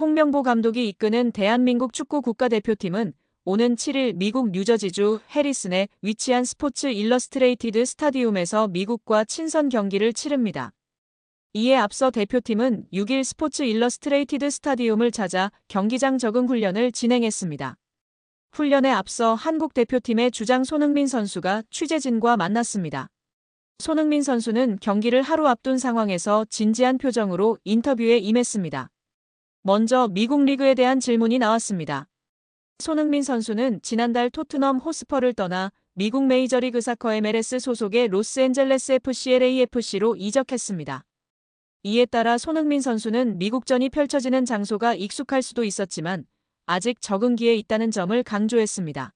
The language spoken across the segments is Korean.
홍명보 감독이 이끄는 대한민국 축구 국가대표팀은 오는 7일 미국 뉴저지주 해리슨에 위치한 스포츠 일러스트레이티드 스타디움에서 미국과 친선 경기를 치릅니다. 이에 앞서 대표팀은 6일 스포츠 일러스트레이티드 스타디움을 찾아 경기장 적응 훈련을 진행했습니다. 훈련에 앞서 한국 대표팀의 주장 손흥민 선수가 취재진과 만났습니다. 손흥민 선수는 경기를 하루 앞둔 상황에서 진지한 표정으로 인터뷰에 임했습니다. 먼저 미국 리그에 대한 질문이 나왔습니다. 손흥민 선수는 지난달 토트넘 호스퍼를 떠나 미국 메이저리그 사커 MLS 소속의 로스앤젤레스 FC LAFC로 이적했습니다. 이에 따라 손흥민 선수는 미국전이 펼쳐지는 장소가 익숙할 수도 있었지만 아직 적응기에 있다는 점을 강조했습니다.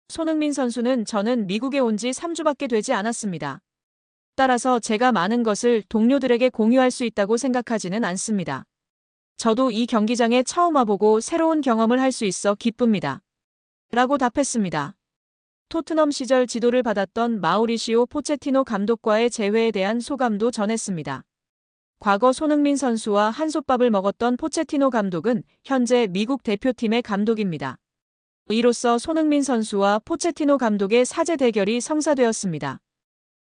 손흥민 선수는 저는 미국에 온 지 3주밖에 되지 않았습니다. 따라서 제가 많은 것을 동료들에게 공유할 수 있다고 생각하지는 않습니다. 저도 이 경기장에 처음 와보고 새로운 경험을 할 수 있어 기쁩니다. 라고 답했습니다. 토트넘 시절 지도를 받았던 마우리시오 포체티노 감독과의 재회에 대한 소감도 전했습니다. 과거 손흥민 선수와 한솥밥을 먹었던 포체티노 감독은 현재 미국 대표팀의 감독입니다. 이로써 손흥민 선수와 포체티노 감독의 사제 대결이 성사되었습니다.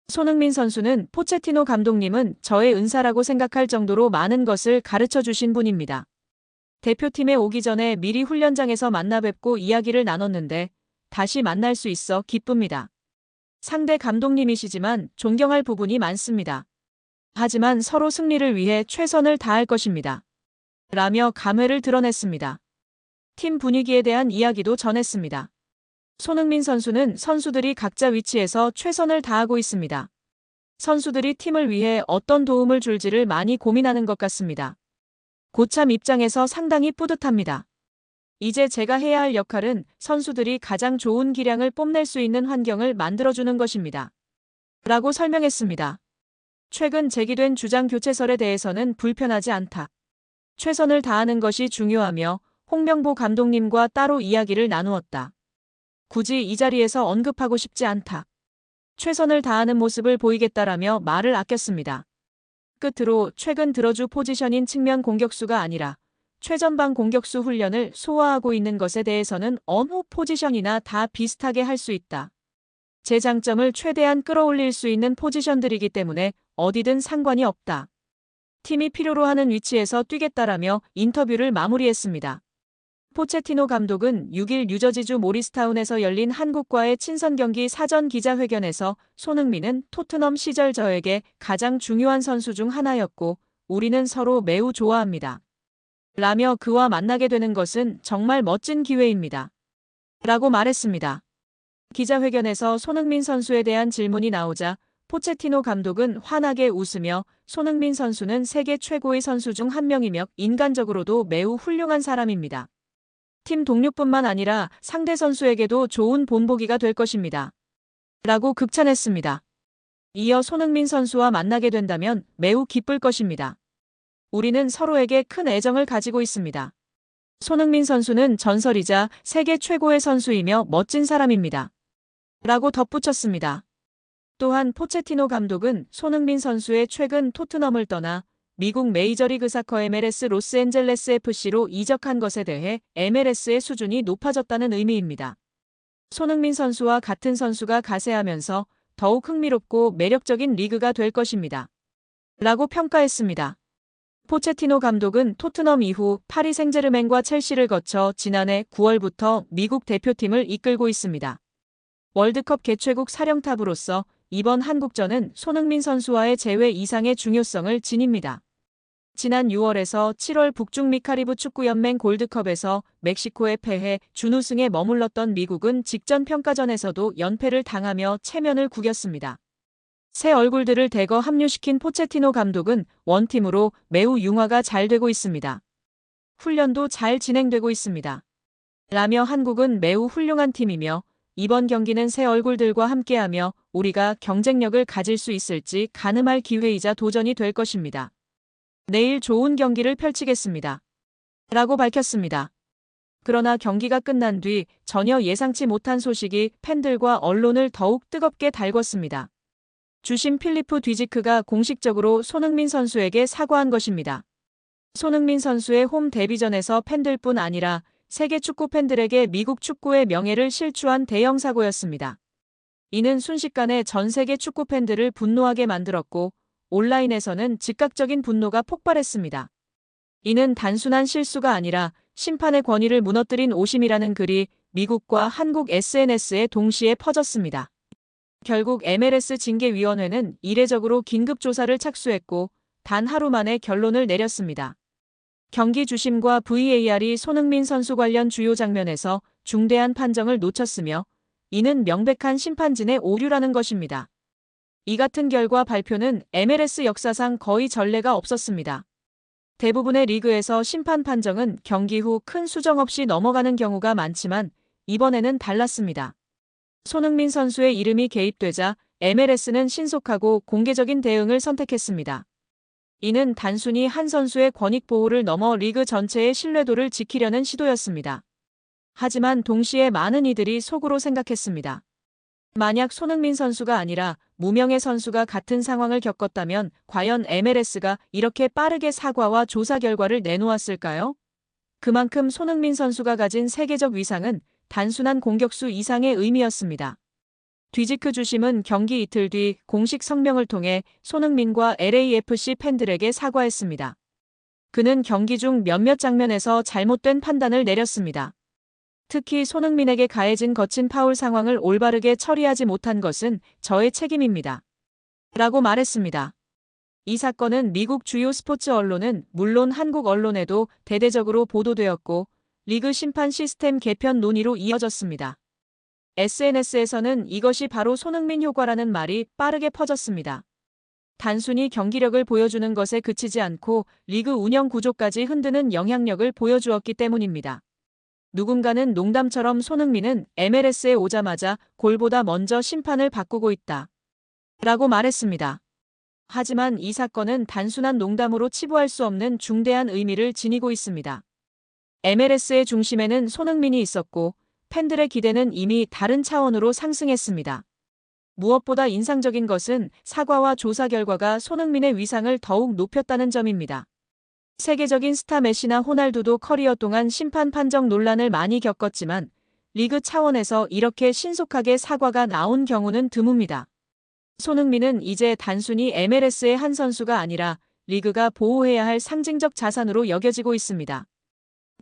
손흥민 선수는 포체티노 감독님은 저의 은사라고 생각할 정도로 많은 것을 가르쳐 주신 분입니다. 대표팀에 오기 전에 미리 훈련장에서 만나 뵙고 이야기를 나눴는데 다시 만날 수 있어 기쁩니다. 상대 감독님이시지만 존경할 부분이 많습니다. 하지만 서로 승리를 위해 최선을 다할 것입니다. 라며 감회를 드러냈습니다. 팀 분위기에 대한 이야기도 전했습니다. 손흥민 선수는 선수들이 각자 위치에서 최선을 다하고 있습니다. 선수들이 팀을 위해 어떤 도움을 줄지를 많이 고민하는 것 같습니다. 고참 입장에서 상당히 뿌듯합니다. 이제 제가 해야 할 역할은 선수들이 가장 좋은 기량을 뽐낼 수 있는 환경을 만들어주는 것입니다. 라고 설명했습니다. 최근 제기된 주장 교체설에 대해서는 불편하지 않다. 최선을 다하는 것이 중요하며 홍명보 감독님과 따로 이야기를 나누었다. 굳이 이 자리에서 언급하고 싶지 않다. 최선을 다하는 모습을 보이겠다라며 말을 아꼈습니다. 끝으로 최근 들어주 포지션인 측면 공격수가 아니라 최전방 공격수 훈련을 소화하고 있는 것에 대해서는 어느 포지션이나 다 비슷하게 할 수 있다. 제 장점을 최대한 끌어올릴 수 있는 포지션들이기 때문에 어디든 상관이 없다. 팀이 필요로 하는 위치에서 뛰겠다라며 인터뷰를 마무리했습니다. 포체티노 감독은 6일 뉴저지주 모리스타운에서 열린 한국과의 친선 경기 사전 기자회견에서 손흥민은 토트넘 시절 저에게 가장 중요한 선수 중 하나였고 우리는 서로 매우 좋아합니다. 라며 그와 만나게 되는 것은 정말 멋진 기회입니다. 라고 말했습니다. 기자회견에서 손흥민 선수에 대한 질문이 나오자 포체티노 감독은 환하게 웃으며 손흥민 선수는 세계 최고의 선수 중 한 명이며 인간적으로도 매우 훌륭한 사람입니다. 팀 동료뿐만 아니라 상대 선수에게도 좋은 본보기가 될 것입니다. 라고 극찬했습니다. 이어 손흥민 선수와 만나게 된다면 매우 기쁠 것입니다. 우리는 서로에게 큰 애정을 가지고 있습니다. 손흥민 선수는 전설이자 세계 최고의 선수이며 멋진 사람입니다. 라고 덧붙였습니다. 또한 포체티노 감독은 손흥민 선수의 최근 토트넘을 떠나 미국 메이저리그 사커 MLS 로스앤젤레스 FC로 이적한 것에 대해 MLS의 수준이 높아졌다는 의미입니다. 손흥민 선수와 같은 선수가 가세하면서 더욱 흥미롭고 매력적인 리그가 될 것입니다. 라고 평가했습니다. 포체티노 감독은 토트넘 이후 파리 생제르맹과 첼시를 거쳐 지난해 9월부터 미국 대표팀을 이끌고 있습니다. 월드컵 개최국 사령탑으로서 이번 한국전은 손흥민 선수와의 재회 이상의 중요성을 지닙니다. 지난 6월에서 7월 북중미 카리브 축구연맹 골드컵에서 멕시코에 패해 준우승에 머물렀던 미국은 직전 평가전에서도 연패를 당하며 체면을 구겼습니다. 새 얼굴들을 대거 합류시킨 포체티노 감독은 원팀으로 매우 융화가 잘 되고 있습니다. 훈련도 잘 진행되고 있습니다. 라며 한국은 매우 훌륭한 팀이며 이번 경기는 새 얼굴들과 함께하며 우리가 경쟁력을 가질 수 있을지 가늠할 기회이자 도전이 될 것입니다. 내일 좋은 경기를 펼치겠습니다. 라고 밝혔습니다. 그러나 경기가 끝난 뒤 전혀 예상치 못한 소식이 팬들과 언론을 더욱 뜨겁게 달궜습니다. 주심 필리프 뒤지크가 공식적으로 손흥민 선수에게 사과한 것입니다. 손흥민 선수의 홈 데뷔전에서 팬들뿐 아니라 세계 축구 팬들에게 미국 축구의 명예를 실추한 대형 사고였습니다. 이는 순식간에 전 세계 축구 팬들을 분노하게 만들었고 온라인에서는 즉각적인 분노가 폭발했습니다. 이는 단순한 실수가 아니라 심판의 권위를 무너뜨린 오심이라는 글이 미국과 한국 SNS에 동시에 퍼졌습니다. 결국 MLS 징계위원회는 이례적으로 긴급조사를 착수했고 단 하루 만에 결론을 내렸습니다. 경기 주심과 VAR이 손흥민 선수 관련 주요 장면에서 중대한 판정을 놓쳤으며 이는 명백한 심판진의 오류라는 것입니다. 이 같은 결과 발표는 MLS 역사상 거의 전례가 없었습니다. 대부분의 리그에서 심판 판정은 경기 후 큰 수정 없이 넘어가는 경우가 많지만 이번에는 달랐습니다. 손흥민 선수의 이름이 개입되자 MLS는 신속하고 공개적인 대응을 선택했습니다. 이는 단순히 한 선수의 권익 보호를 넘어 리그 전체의 신뢰도를 지키려는 시도였습니다. 하지만 동시에 많은 이들이 속으로 생각했습니다. 만약 손흥민 선수가 아니라 무명의 선수가 같은 상황을 겪었다면 과연 MLS가 이렇게 빠르게 사과와 조사 결과를 내놓았을까요? 그만큼 손흥민 선수가 가진 세계적 위상은 단순한 공격수 이상의 의미였습니다. 뒤지크 주심은 경기 이틀 뒤 공식 성명을 통해 손흥민과 LAFC 팬들에게 사과했습니다. 그는 경기 중 몇몇 장면에서 잘못된 판단을 내렸습니다. 특히 손흥민에게 가해진 거친 파울 상황을 올바르게 처리하지 못한 것은 저의 책임입니다. 라고 말했습니다. 이 사건은 미국 주요 스포츠 언론은 물론 한국 언론에도 대대적으로 보도되었고 리그 심판 시스템 개편 논의로 이어졌습니다. SNS에서는 이것이 바로 손흥민 효과라는 말이 빠르게 퍼졌습니다. 단순히 경기력을 보여주는 것에 그치지 않고 리그 운영 구조까지 흔드는 영향력을 보여주었기 때문입니다. 누군가는 농담처럼 손흥민은 MLS에 오자마자 골보다 먼저 심판을 바꾸고 있다. 라고 말했습니다. 하지만 이 사건은 단순한 농담으로 치부할 수 없는 중대한 의미를 지니고 있습니다. MLS의 중심에는 손흥민이 있었고 팬들의 기대는 이미 다른 차원으로 상승했습니다. 무엇보다 인상적인 것은 사과와 조사 결과가 손흥민의 위상을 더욱 높였다는 점입니다. 세계적인 스타 메시나 호날두도 커리어 동안 심판 판정 논란을 많이 겪었지만 리그 차원에서 이렇게 신속하게 사과가 나온 경우는 드뭅니다. 손흥민은 이제 단순히 MLS의 한 선수가 아니라 리그가 보호해야 할 상징적 자산으로 여겨지고 있습니다.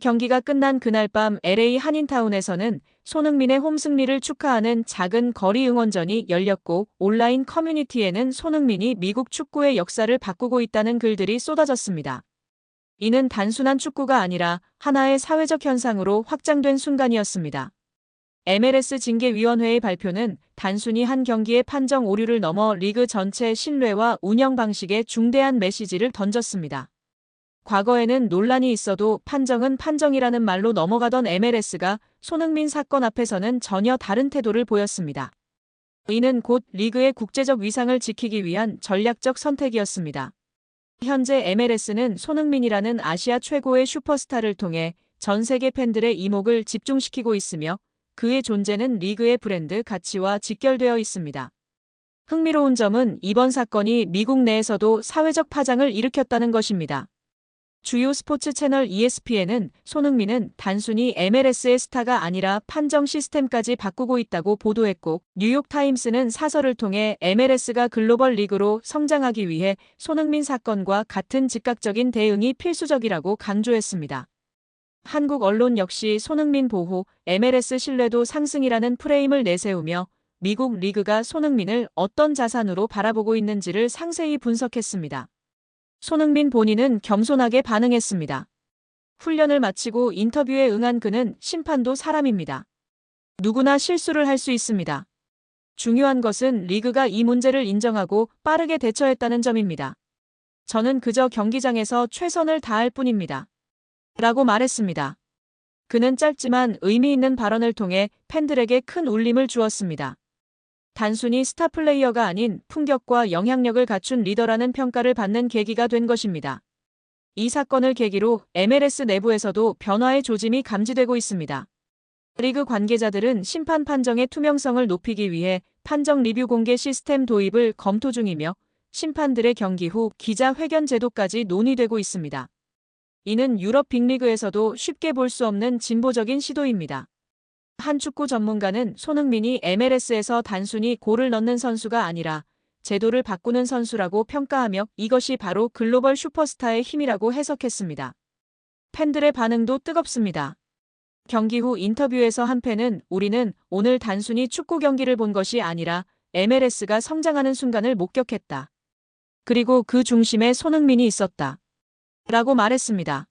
경기가 끝난 그날 밤 LA 한인타운에서는 손흥민의 홈 승리를 축하하는 작은 거리 응원전이 열렸고 온라인 커뮤니티에는 손흥민이 미국 축구의 역사를 바꾸고 있다는 글들이 쏟아졌습니다. 이는 단순한 축구가 아니라 하나의 사회적 현상으로 확장된 순간이었습니다. MLS 징계위원회의 발표는 단순히 한 경기의 판정 오류를 넘어 리그 전체 신뢰와 운영 방식에 중대한 메시지를 던졌습니다. 과거에는 논란이 있어도 판정은 판정이라는 말로 넘어가던 MLS가 손흥민 사건 앞에서는 전혀 다른 태도를 보였습니다. 이는 곧 리그의 국제적 위상을 지키기 위한 전략적 선택이었습니다. 현재 MLS는 손흥민이라는 아시아 최고의 슈퍼스타를 통해 전 세계 팬들의 이목을 집중시키고 있으며 그의 존재는 리그의 브랜드 가치와 직결되어 있습니다. 흥미로운 점은 이번 사건이 미국 내에서도 사회적 파장을 일으켰다는 것입니다. 주요 스포츠 채널 ESPN은 손흥민은 단순히 MLS의 스타가 아니라 판정 시스템까지 바꾸고 있다고 보도했고 뉴욕타임스는 사설을 통해 MLS가 글로벌 리그로 성장하기 위해 손흥민 사건과 같은 즉각적인 대응이 필수적이라고 강조했습니다. 한국 언론 역시 손흥민 보호, MLS 신뢰도 상승이라는 프레임을 내세우며 미국 리그가 손흥민을 어떤 자산으로 바라보고 있는지를 상세히 분석했습니다. 손흥민 본인은 겸손하게 반응했습니다. 훈련을 마치고 인터뷰에 응한 그는 심판도 사람입니다. 누구나 실수를 할 수 있습니다. 중요한 것은 리그가 이 문제를 인정하고 빠르게 대처했다는 점입니다. 저는 그저 경기장에서 최선을 다할 뿐입니다. 라고 말했습니다. 그는 짧지만 의미 있는 발언을 통해 팬들에게 큰 울림을 주었습니다. 단순히 스타 플레이어가 아닌 품격과 영향력을 갖춘 리더라는 평가를 받는 계기가 된 것입니다. 이 사건을 계기로 MLS 내부에서도 변화의 조짐이 감지되고 있습니다. 리그 관계자들은 심판 판정의 투명성을 높이기 위해 판정 리뷰 공개 시스템 도입을 검토 중이며 심판들의 경기 후 기자회견 제도까지 논의되고 있습니다. 이는 유럽 빅리그에서도 쉽게 볼 수 없는 진보적인 시도입니다. 한 축구 전문가는 손흥민이 MLS에서 단순히 골을 넣는 선수가 아니라 제도를 바꾸는 선수라고 평가하며 이것이 바로 글로벌 슈퍼스타의 힘이라고 해석했습니다. 팬들의 반응도 뜨겁습니다. 경기 후 인터뷰에서 한 팬은 우리는 오늘 단순히 축구 경기를 본 것이 아니라 MLS가 성장하는 순간을 목격했다. 그리고 그 중심에 손흥민이 있었다. 라고 말했습니다.